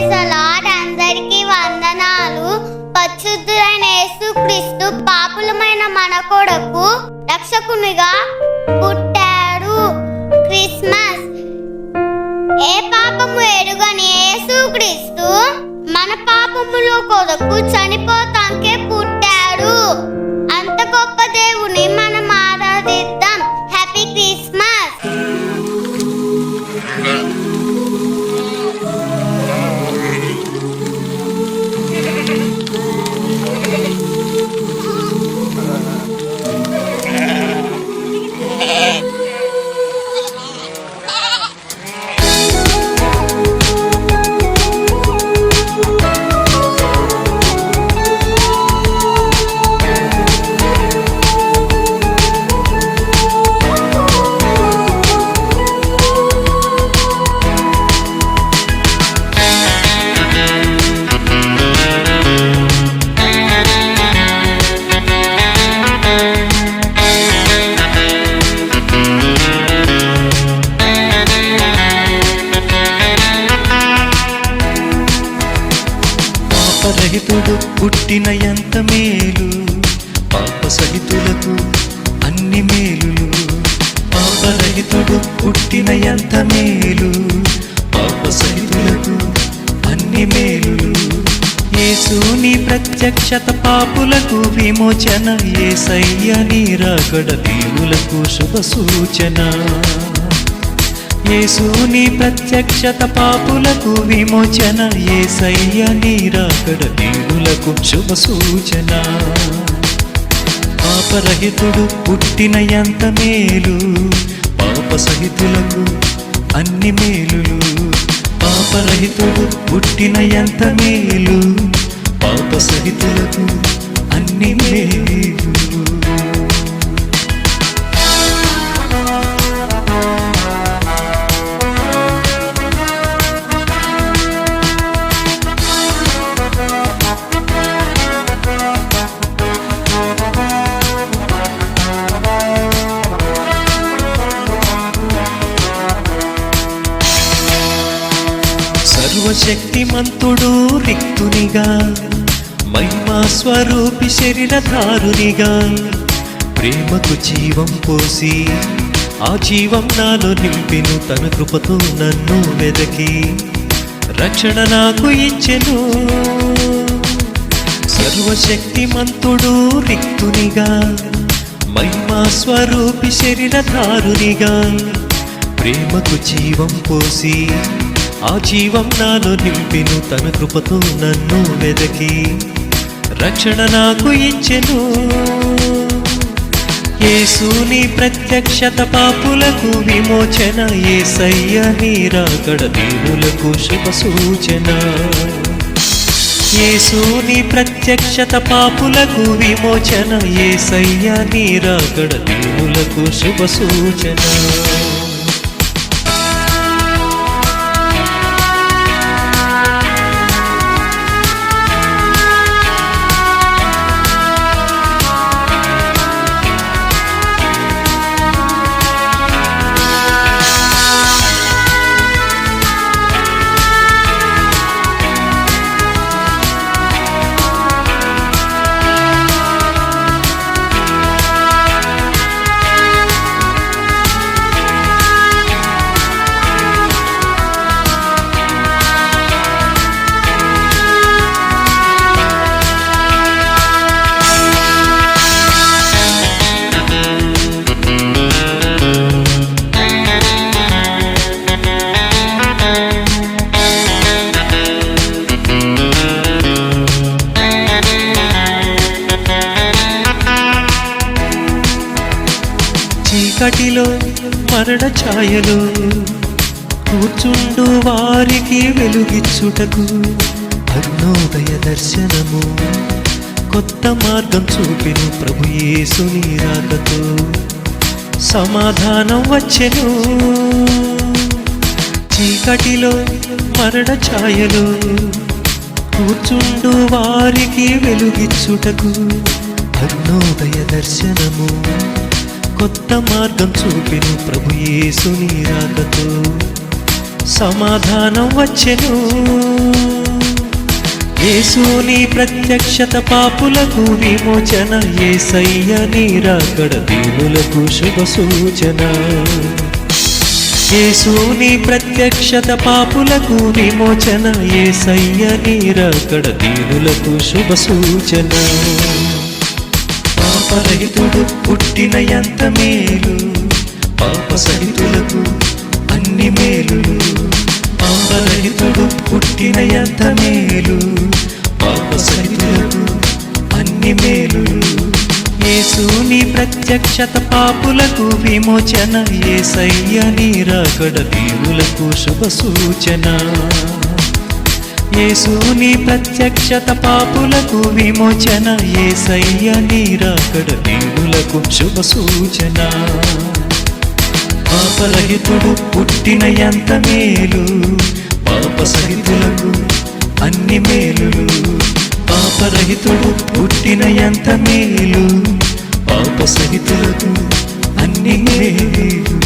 Praise the lord. అందరికీ వందనాలు. పరిశుద్ధుడైన యేసుక్రీస్తు పాపులమైన మన కొరకు రక్షకునిగా పుట్టాడు. క్రిస్మస్. ఏ పాపము ఎరుగని యేసుక్రీస్తు మన పాపముల కొరకు చనిపోతానికే పుట్టాడు. అంత గొప్ప దేవుని మనం ఆరాధిద్దాం. Happy Christmas. పాపరహితుడు పుట్టిన ఎంత మేలు, పాప సహితులకు అన్ని మేలులు. పాపరహితుడు పుట్టిన ఎంత మేలు, పాప సహితులకు అన్ని మేలులు. యేసుని ప్రత్యక్షత పాపులకు విమోచన, యేసయ్య నీ రాకడ దీనులకు శుభ సూచన. యేసుని ప్రత్యక్షత పాపులకు విమోచన, యేసయ్య నీ రాకడ దీనులకు శుభ సూచన. పాపరహితుడు పుట్టిన ఎంత మేలు, పాప సహితులకు అన్ని మేలులు. పాపరహితుడు పుట్టిన ఎంత మేలు, పాప సహితులకు అన్ని మేలులు. సర్వశక్తిమంతుడు రిక్తునిగా, మహిమా స్వరూపి శరీరధారునిగా, ప్రేమకు జీవం పోసి ఆ జీవం నాలో నింపిను. తన కృపతో నన్ను వెదకి రక్షణ నాకు ఇచ్చెను. సర్వశక్తిమంతుడు రిక్తునిగా, మహిమా స్వరూపి శరీరధారునిగా, ప్రేమకు జీవం పోసి ఆ జీవం నాలో నింపిను. తన కృపతో నన్ను వెదకి రక్షణ నాకు ఇచ్చెను. యేసుని ప్రత్యక్షత పాపులకు విమోచన, యేసయ్య నీ రాకడ దీనులకు శుభ సూచన. యేసుని ప్రత్యక్షత పాపులకు విమోచన, యేసయ్య నీ రాకడ దీనులకు శుభ సూచన. చీకటిలో మరణ ఛాయలో కూర్చుండు వారికి వెలుగిచ్చుటకు అరుణోదయ దర్శనము, కొత్త మార్గం చూపెను ప్రభు యేసుని రాకతో సమాధానం వచ్చెను. చీకటిలో మరణ ఛాయలో కూర్చుండు వారికి వెలుగిచ్చుటకు అరుణోదయ దర్శనము, కొత్త మార్గం చూపెను ప్రభు యేసుని రాకతో సమాధానం వచ్చెను. యేసుని ప్రత్యక్షత పాపులకు విమోచన, యేసయ్య నీ రాకడ దీనులకు శుభ సూచన. యేసుని ప్రత్యక్షత పాపులకు విమోచన, యేసయ్య నీ రాకడ దీనులకు శుభ సూచన. పాపరహితుడు పుట్టిన ఎంత మేలు, పాప సహితులకు అన్ని మేలులు. పాపరహితుడు పుట్టిన ఎంత మేలు, పాప సహితులకు అన్ని మేలులు. యేసుని ప్రత్యక్షత పాపులకు విమోచన, యేసయ్య నీ రాకడ దీనులకు శుభ సూచన. యేసుని ప్రత్యక్షత పాపులకు విమోచన, యేసయ్య నీ రాకడ దీనులకు శుభ సూచన. పాపరహితుడు పుట్టిన ఎంత మేలు, పాప సహితులకు అన్ని మేలులు. పాపరహితుడు పుట్టిన ఎంత మేలు, పాప సహితులకు అన్ని మేలు.